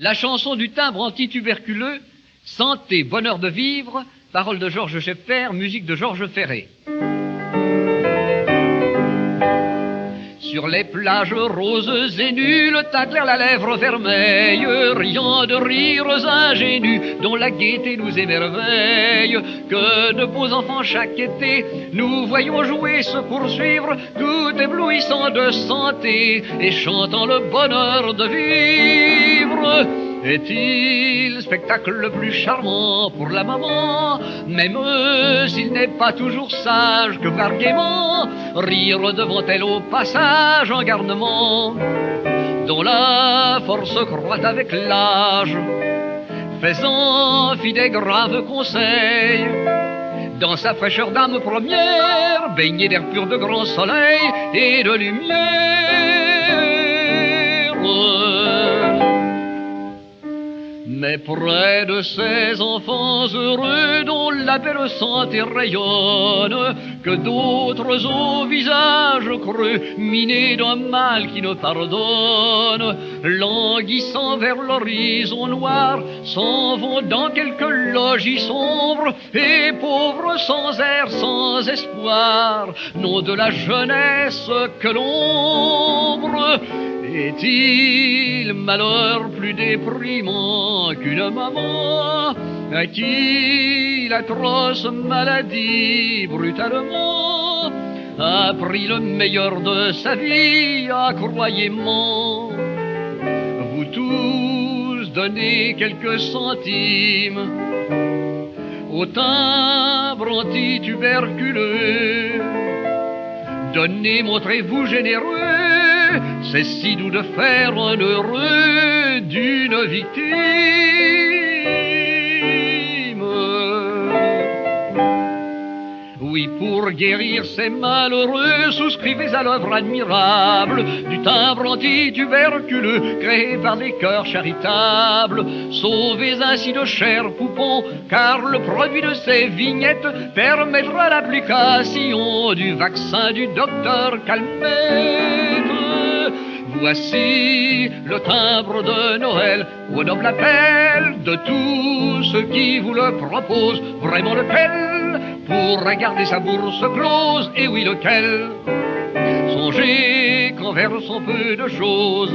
La chanson du timbre antituberculeux, santé, bonheur de vivre, paroles de Georges Scheffer, musique de Georges Ferré. Sur les plages roses et nues, le teint clair, la lèvre vermeille, riant de rires ingénus, dont la gaieté nous émerveille. Que de beaux enfants chaque été, nous voyons jouer, se poursuivre, tout éblouissant de santé, et chantant le bonheur de vivre. Est-il le spectacle le plus charmant pour la maman, même s'il n'est pas toujours sage, que voir gaiement rire devant elle au passage en garnement, dont la force croît avec l'âge, faisant fi des graves conseils, dans sa fraîcheur d'âme première, baignée d'air pur de grand soleil et de lumière. Mais près de ces enfants heureux dont la belle santé rayonne, que d'autres au visage creux, minés d'un mal qui ne pardonne, languissant vers l'horizon noir, s'en vont dans quelques logis sombres, et pauvres sans air, sans espoir, n'ont de la jeunesse que l'ombre. Est-il malheur plus déprimant qu'une maman à qui l'atroce maladie brutalement a pris le meilleur de sa vie, croyez-moi. Vous tous donnez quelques centimes au timbre antituberculeux. Donnez, montrez-vous généreux, c'est si doux de faire un heureux d'une victime. Oui, pour guérir ces malheureux, souscrivez à l'œuvre admirable du timbre antituberculeux créé par des cœurs charitables. Sauvez ainsi de chers poupons, car le produit de ces vignettes permettra l'application du vaccin du docteur Calmette. Voici le timbre de Noël, au noble appel de tous ceux qui vous le proposent. Vraiment lequel pourra garder sa bourse close? Et oui, lequel? Songez qu'en versant peu de choses,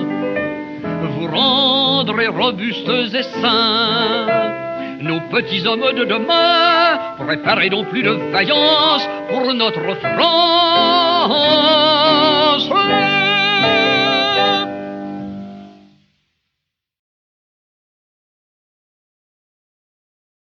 vous rendrez robustes et sains nos petits hommes de demain. Préparez donc plus de vaillance pour notre France.